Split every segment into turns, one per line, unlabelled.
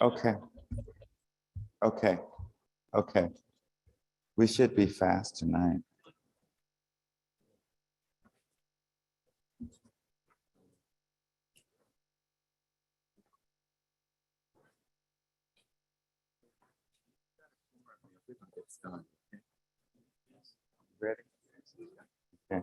Okay, okay, okay. We should be fast tonight. Ready? Okay.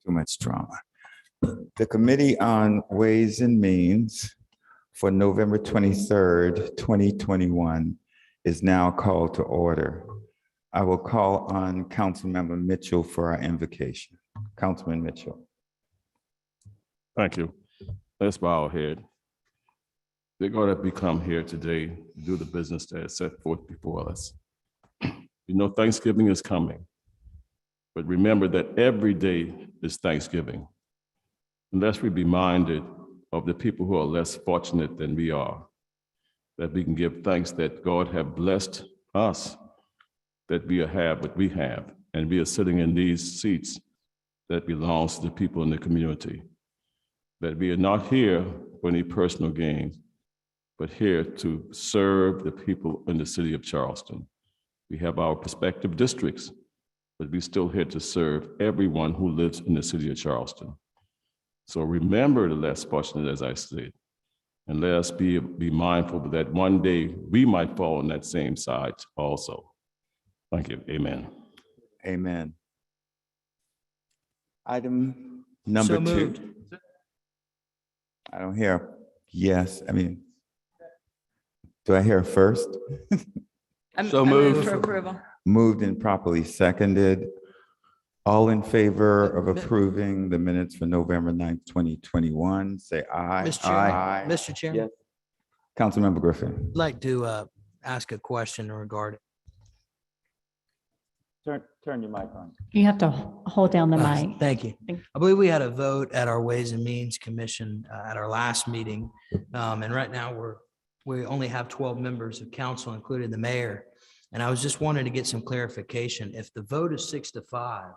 Too much drama. The Committee on Ways and Means for November 23rd, 2021 is now called to order. I will call on Councilmember Mitchell for our invocation. Councilman Mitchell.
Thank you. Let's bow our head. Dear God, that we come here today to do the business that is set forth before us. You know, Thanksgiving is coming, but remember that every day is Thanksgiving. Unless we be minded of the people who are less fortunate than we are, that we can give thanks that God have blessed us, that we have what we have, and we are sitting in these seats that belongs to the people in the community. That we are not here for any personal gain, but here to serve the people in the city of Charleston. We have our respective districts, but we're still here to serve everyone who lives in the city of Charleston. So remember the less fortunate, as I said, and let us be mindful that one day we might fall on that same side also. Thank you. Amen.
Amen. Item number
So
2.
moved.
I don't hear yes. Do I hear first?
So
I move
moved.
for approval.
Moved and properly seconded. All in favor of approving the minutes for November 9th, 2021, say aye.
Mr. Chairman,
Aye.
Mr. Chairman,
Yes. Councilmember Griffin.
I'd like to ask a question regarding.
Turn your mic on.
You have to hold down the mic.
Thank you. I believe we had a vote at our Ways and Means Commission at our last meeting. And right now we only have 12 members of council, including the mayor. And I was just wanting to get some clarification. If the vote is 6-5,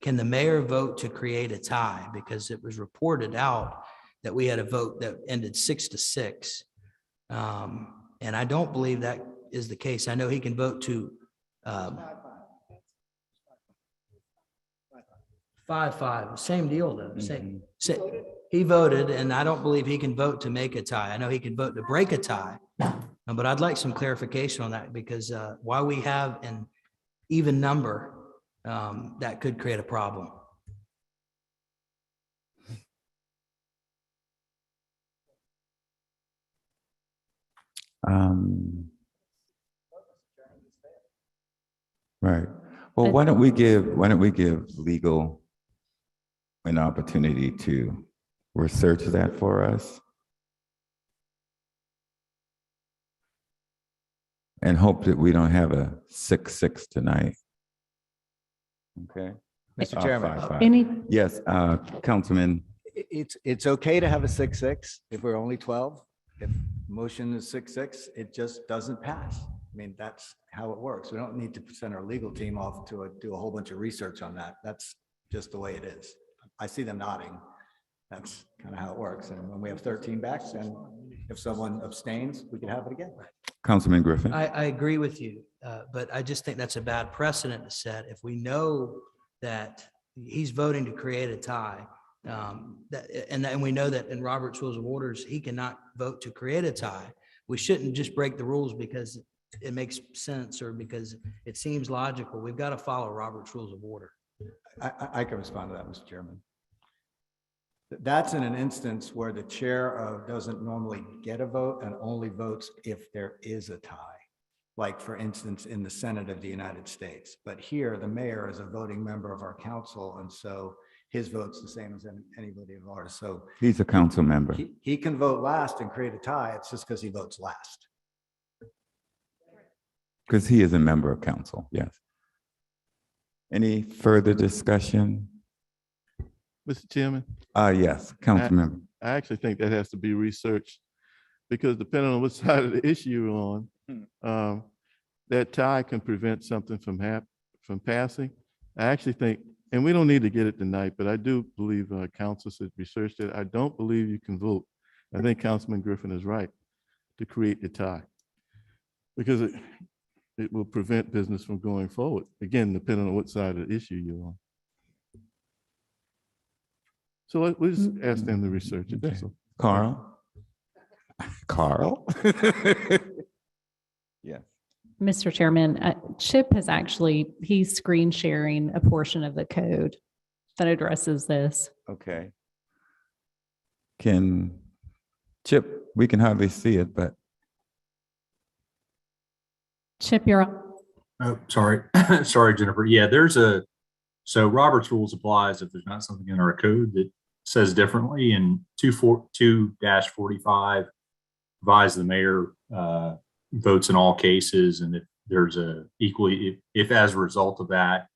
can the mayor vote to create a tie? Because it was reported out that we had a vote that ended 6-6. And I don't believe that is the case. I know he can vote to 5-5, same deal though. He voted, and I don't believe he can vote to make a tie. I know he can vote to break a tie, but I'd like some clarification on that because while we have an even number, that could create a problem.
Right. Well, why don't we give legal an opportunity to research that for us? And hope that we don't have a 6-6 tonight. Okay.
Mr. Chairman.
5-5.
Any,
Yes, Councilman.
It's okay to have a 6-6 if we're only 12. If motion is 6-6, it just doesn't pass. I mean, that's how it works. We don't need to send our legal team off to do a whole bunch of research on that. That's just the way it is. I see them nodding. That's kind of how it works. And when we have 13 backs, and if someone abstains, we can have it again.
Councilman Griffin.
I agree with you, but I just think that's a bad precedent to set. If we know that he's voting to create a tie, and we know that in Robert's Rules of Orders, he cannot vote to create a tie. We shouldn't just break the rules because it makes sense or because it seems logical. We've got to follow Robert's Rules of Order.
I can respond to that, Mr. Chairman. That's in an instance where the chair doesn't normally get a vote and only votes if there is a tie. Like, for instance, in the Senate of the United States. But here, the mayor is a voting member of our council, and so his vote's the same as anybody of ours. So
He's a council member.
he can vote last and create a tie. It's just because he votes last.
Because he is a member of council, yes. Any further discussion?
Mr. Chairman,
Yes, council member.
I actually think that has to be researched because depending on which side of the issue you're on, that tie can prevent something from passing. I actually think, and we don't need to get it tonight, but I do believe council should research that. I don't believe you can vote. I think Councilman Griffin is right to create the tie because it will prevent business from going forward. Again, depending on what side of the issue you're on. So we'll just ask them to research it. That's all.
Carl? Carl? Yes.
Mr. Chairman, Chip has he's screen sharing a portion of the code that addresses this.
Okay. Chip, we can hardly see it, but
Chip, you're on.
Oh, sorry. Sorry, Jennifer. Yeah, so Robert's rules applies if there's not something in our code that says differently, and 2-45 provides the mayor votes in all cases, and if there's if as a result of that,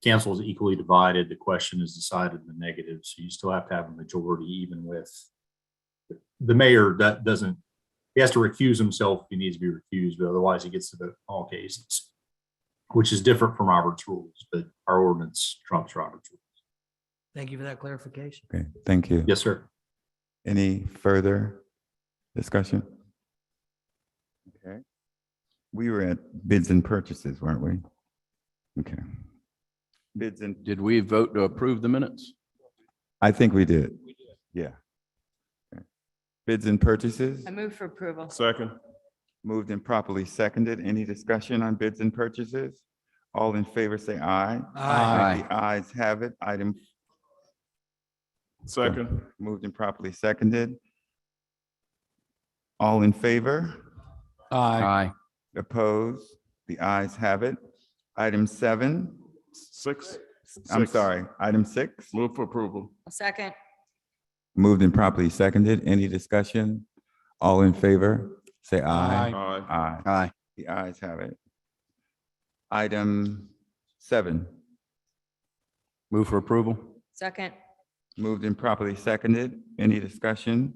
council is equally divided, the question is decided in the negative. So you still have to have a majority, even with the mayor that doesn't. He has to recuse himself if he needs to be recused, but otherwise he gets to vote in all cases, which is different from Robert's rules, but our ordinance trumps Robert's rules.
Thank you for that clarification.
okay, thank you.
Yes, sir.
Any further discussion? Okay. We were at bids and purchases, weren't we? Okay. Bids and,
Did we vote to approve the minutes?
I think we did. Yeah. Okay. Bids and purchases,
I move for approval.
Second.
moved and properly seconded. Any discussion on bids and purchases? All in favor, say aye.
Aye.
The ayes have it. Item
Second.
moved and properly seconded. All in favor?
Aye.
Opposed? The ayes have it. Item 7,
Six.
I'm
Six.
sorry, item 6,
Move for approval.
A second.
moved and properly seconded. Any discussion? All in favor, say aye.
Aye.
Aye.
Aye.
The ayes have it. Item 7,
Move for approval.
Second.
moved and properly seconded. Any discussion?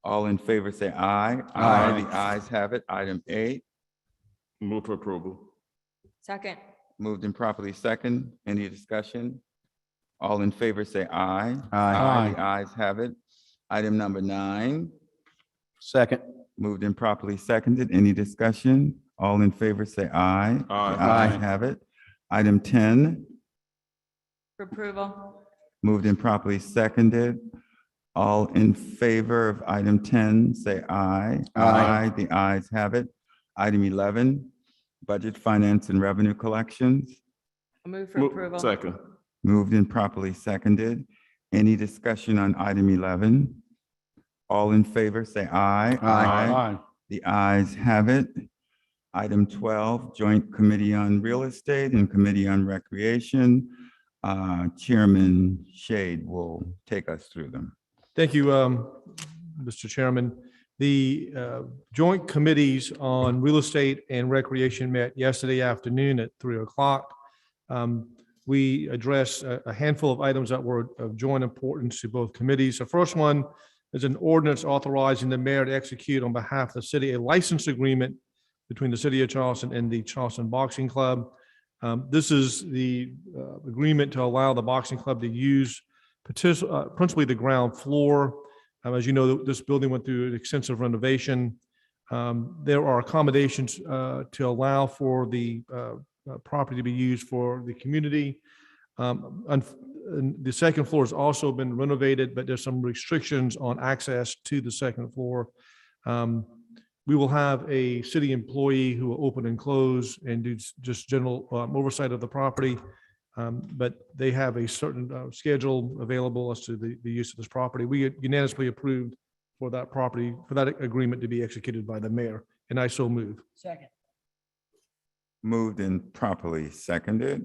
All in favor, say aye.
Aye.
The ayes have it. Item 8,
Move for approval.
Second.
moved and properly second. Any discussion? All in favor, say aye.
Aye.
The ayes have it. Item number 9,
Second.
moved and properly seconded. Any discussion? All in favor, say aye.
Aye.
The ayes have it. Item 10,
For approval.
moved and properly seconded. All in favor of item 10, say aye.
Aye.
The ayes have it. Item 11, budget, finance, and revenue collections,
I move for
Move-
approval.
Second.
moved and properly seconded. Any discussion on item 11? All in favor, say aye.
Aye.
The ayes have it. Item 12, Joint Committee on Real Estate and Committee on Recreation. Chairman Shade will take us through them.
Thank you, Mr. Chairman. The joint committees on real estate and recreation met yesterday afternoon at 3:00. We addressed a handful of items that were of joint importance to both committees. The first one is an ordinance authorizing the mayor to execute on behalf of the city a license agreement between the city of Charleston and the Charleston Boxing Club. This is the agreement to allow the boxing club to use principally the ground floor. As you know, this building went through an extensive renovation. There are accommodations to allow for the property to be used for the community. And the second floor has also been renovated, but there's some restrictions on access to the second floor. We will have a city employee who will open and close and do just general oversight of the property. But they have a certain schedule available as to the use of this property. We unanimously approved for that property, for that agreement to be executed by the mayor, and I so move.
Second.
Moved and properly seconded.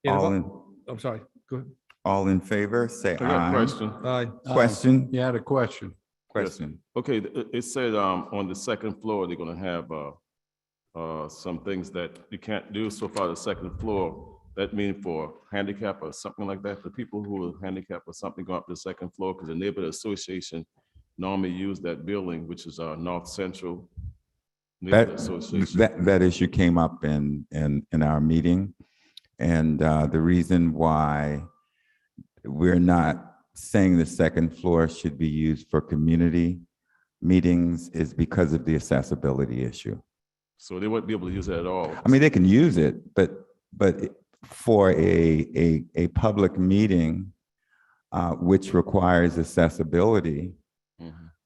And
All
I'm sorry, go ahead.
all in favor, say
I got a
aye.
question.
Aye.
Question?
You had a question.
Question.
Okay, it said on the second floor, they're gonna have some things that you can't do so far the second floor. that mean for handicap or something like that? The people who are handicapped or something go up to the second floor, because the neighborhood association normally use that building, which is our North Central Neighborhood Association.
That issue came up in our meeting. And the reason why we're not saying the second floor should be used for community meetings is because of the accessibility issue.
So they wouldn't be able to use it at all.
I mean, they can use it, but for a public meeting, which requires accessibility,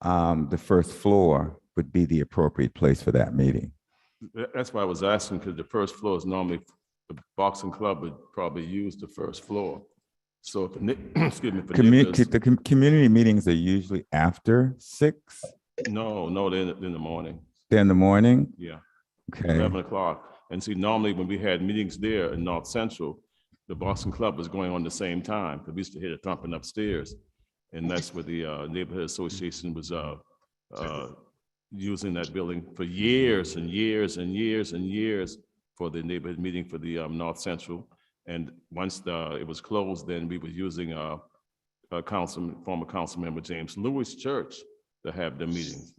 the first floor would be the appropriate place for that meeting.
That's why I was asking, because the first floor is normally, the boxing club would probably use the first floor. So if, excuse me. if the neighbors-
Community meetings are usually after 6.
No, they're in the morning.
They're in the morning.
Yeah.
Okay.
11 o'clock. And see, normally when we had meetings there in North Central, the Boston Club was going on the same time, because we used to hear it thumping upstairs. And that's where the neighborhood association was using that building for years and years and years and years for the neighborhood meeting for the North Central. And once it was closed, then we were using former council member James Lewis Church to have the meetings.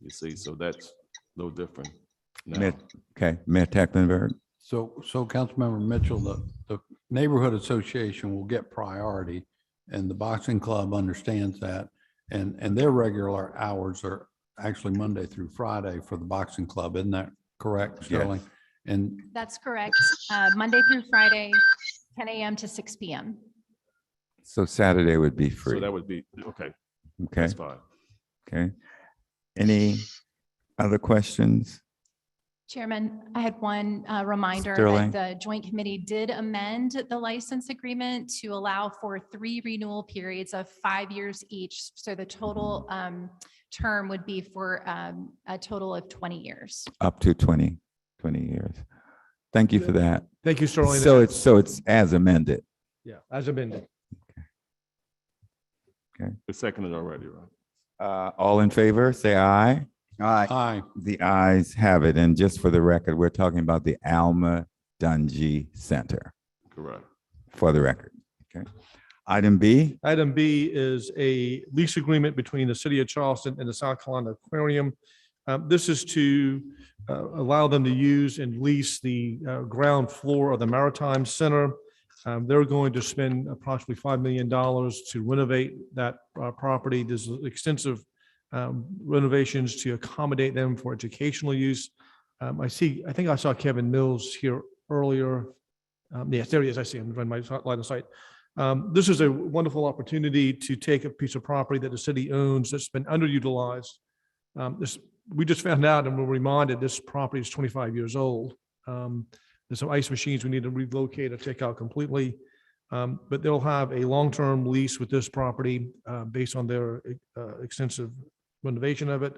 You see, so that's a little different now.
Okay, Mayor Tecklenburg.
So Councilmember Mitchell, the neighborhood association will get priority, and the boxing club understands that. And their regular hours are actually Monday through Friday for the boxing club. Isn't that correct, Sterling?
Yes.
And
That's correct. Monday through Friday, 10 a.m. to 6 p.m.
So Saturday would be
So
free.
that would be, okay,
Okay,
that's fine.
okay. Any other questions?
Chairman, I had one reminder
Sterling.
that the joint committee did amend the license agreement to allow for 3 renewal periods of 5 years each. So the total term would be for a total of 20 years.
Up to 20 years. Thank you for that.
Thank you, Sterling.
So it's as amended.
Yeah, as amended.
It's seconded already, right?
All in favor, say aye.
aye.
The ayes have it. And just for the record, we're talking about the Alma Dungy Center,
Correct.
for the record. Okay. Item B.
Item B is a lease agreement between the city of Charleston and the South Carolina Aquarium. This is to allow them to use and lease the ground floor of the Maritime Center. They're going to spend approximately $5 million to renovate that property. There's extensive renovations to accommodate them for educational use. I think I saw Kevin Mills here earlier. Yes, there he is. I see him on my line of sight. This is a wonderful opportunity to take a piece of property that the city owns that's been underutilized. We just found out and we're reminded this property is 25 years old. There's some ice machines we need to relocate or take out completely. But they'll have a long-term lease with this property based on their extensive renovation of it.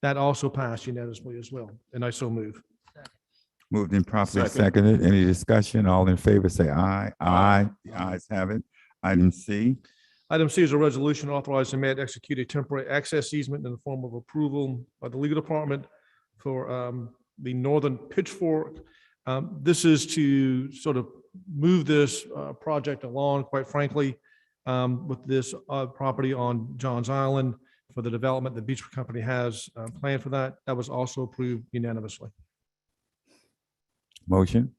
That also passed unanimously as well, and I so move.
Moved and properly
Second.
seconded. Any discussion? All in favor, say aye. Aye. The ayes have it. Item C.
Item C is a resolution authorizing the mayor to execute a temporary access easement in the form of approval by the legal department for the northern Pitchfork. This is to sort of move this project along, quite frankly, with this property on Johns Island for the development the Beach Company has planned for that. That was also approved unanimously.
Motion.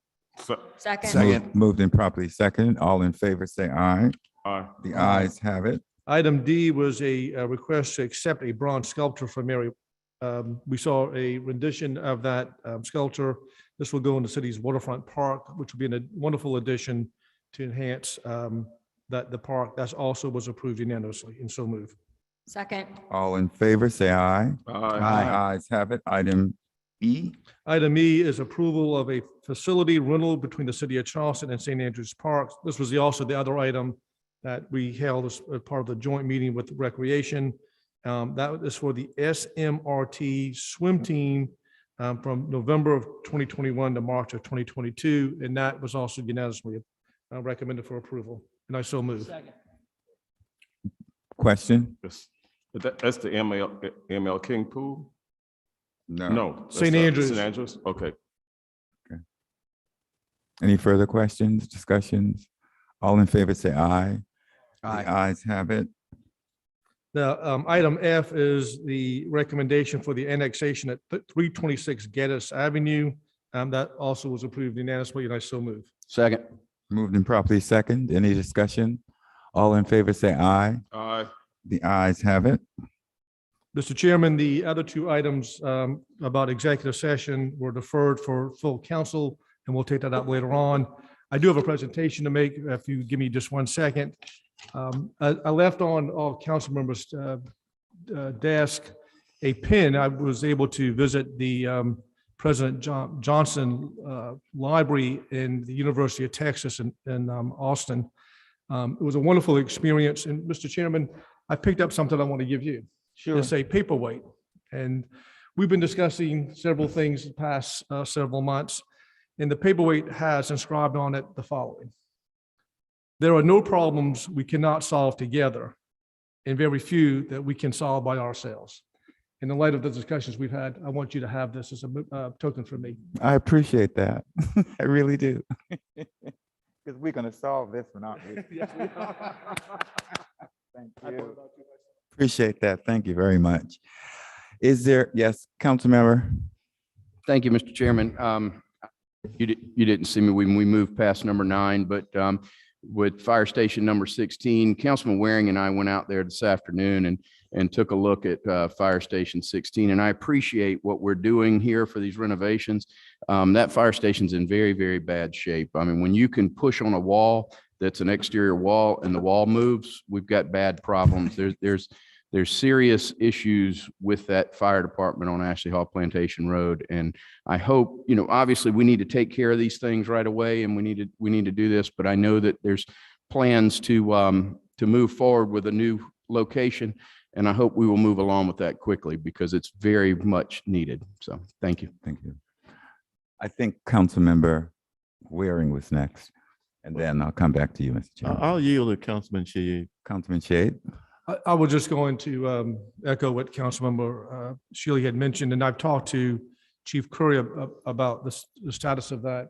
Second.
Moved and properly seconded. All in favor, say aye.
Aye.
The ayes have it.
Item D was a request to accept a bronze sculpture from Mary. We saw a rendition of that sculpture. This will go in the city's waterfront park, which will be a wonderful addition to enhance the park. That also was approved unanimously, and so move.
Second.
All in favor, say aye.
Aye.
Ayes have it. Item E.
Item E is approval of a facility rental between the city of Charleston and St. Andrews Park. This was also the other item that we held as part of the joint meeting with Recreation. That is for the SMRT swim team from November of 2021 to March of 2022, and that was also unanimously recommended for approval, and I so move.
Question?
Yes. But that's the ML King pool? No. that's,
St. Andrews.
St. Andrews, okay.
Any further questions, discussions? All in favor, say aye.
Aye.
The ayes have it.
Now, item F is the recommendation for the annexation at 326 Geddes Avenue. That also was approved unanimously, and I so move.
Second.
Moved and properly second. Any discussion? All in favor, say aye.
Aye.
The ayes have it.
Mr. Chairman, the other two items about executive session were deferred for full council, and we'll take that up later on. I do have a presentation to make, if you give me just 1 second. I left on all council members' desk a pin. I was able to visit the President Johnson Library in the University of Texas in Austin. It was a wonderful experience. And Mr. Chairman, I picked up something I want to give you.
Sure.
It's a paperweight. And we've been discussing several things the past several months. And the paperweight has inscribed on it the following: there are no problems we cannot solve together, and very few that we can solve by ourselves. In the light of the discussions we've had, I want you to have this as a token for me.
I appreciate that. I really do. Because we're going to solve this one, aren't we? Thank you. Appreciate that. Thank you very much. Is there, yes, council member?
Thank you, Mr. Chairman. You didn't see me when we moved past number 9, but with fire station number 16, Councilman Waring and I went out there this afternoon and took a look at fire station 16. And I appreciate what we're doing here for these renovations. That fire station's in very, very bad shape. I mean, when you can push on a wall that's an exterior wall and the wall moves, we've got bad problems. There's serious issues with that fire department on Ashley Hall Plantation Road. And I hope, obviously we need to take care of these things right away, and we need to do this, but I know that there's plans to move forward with a new location. And I hope we will move along with that quickly because it's very much needed. So thank you.
Thank you. I think Councilmember Waring was next, and then I'll come back to you, Mr. Chairman.
I'll yield to Councilman Shea.
Councilman Shade?
I was just going to echo what Councilmember Shealy had mentioned, and I've talked to Chief Curry about the status of that.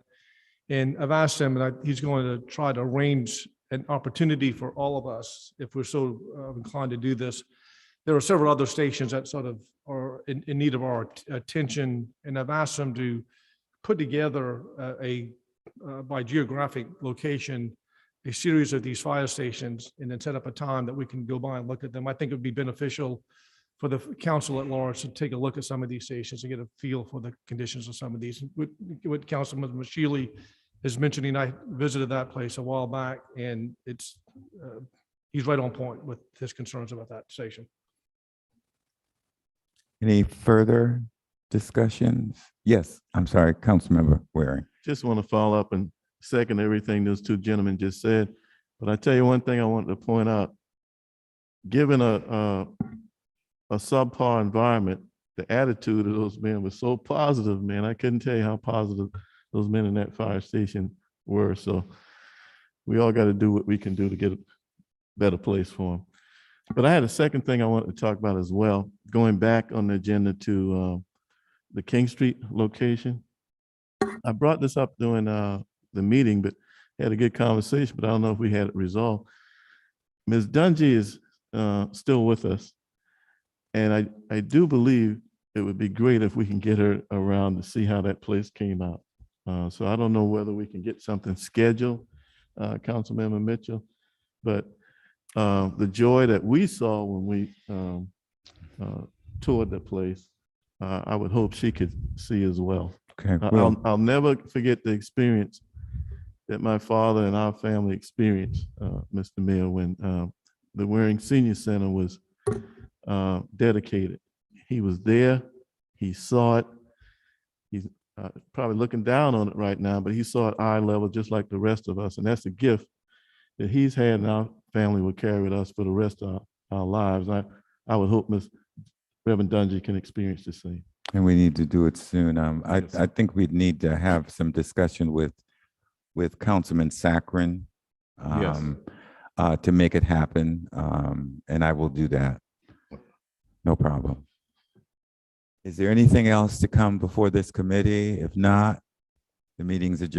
And I've asked him, and he's going to try to arrange an opportunity for all of us, if we're so inclined to do this. There are several other stations that sort of are in need of our attention, and I've asked them to put together by geographic location, a series of these fire stations, and then set up a time that we can go by and look at them. I think it would be beneficial for the council at large to take a look at some of these stations and get a feel for the conditions of some of these. What Councilman Shealy is mentioning, I visited that place a while back, and it's he's right on point with his concerns about that station.
Any further discussions? Yes, I'm sorry, Councilmember Waring.
Just want to follow up and second everything those two gentlemen just said. But I tell you one thing I wanted to point out, given a subpar environment, the attitude of those men was so positive, man. I couldn't tell you how positive those men in that fire station were. So we all got to do what we can do to get a better place for them. But I had a second thing I wanted to talk about as well, going back on the agenda to the King Street location. I brought this up during the meeting, but had a good conversation, but I don't know if we had it resolved. Ms. Dungy is still with us. And I do believe it would be great if we can get her around to see how that place came out. So I don't know whether we can get something scheduled, Councilmember Mitchell, but the joy that we saw when we toured the place, I would hope she could see as well.
Okay.
I'll never forget the experience that my father and our family experienced, Mr. Mayor, when the Waring Senior Center was dedicated. He was there, he saw it. He's probably looking down on it right now, but he saw it eye level just like the rest of us. And that's a gift that he's had and our family will carry with us for the rest of our lives. I would hope Ms. Reverend Dungy can experience the same.
And we need to do it soon. I think we'd need to have some discussion with Councilman Saccharin to make it happen. And I will do that. No problem. Is there anything else to come before this committee? If not, the meeting's adjourned.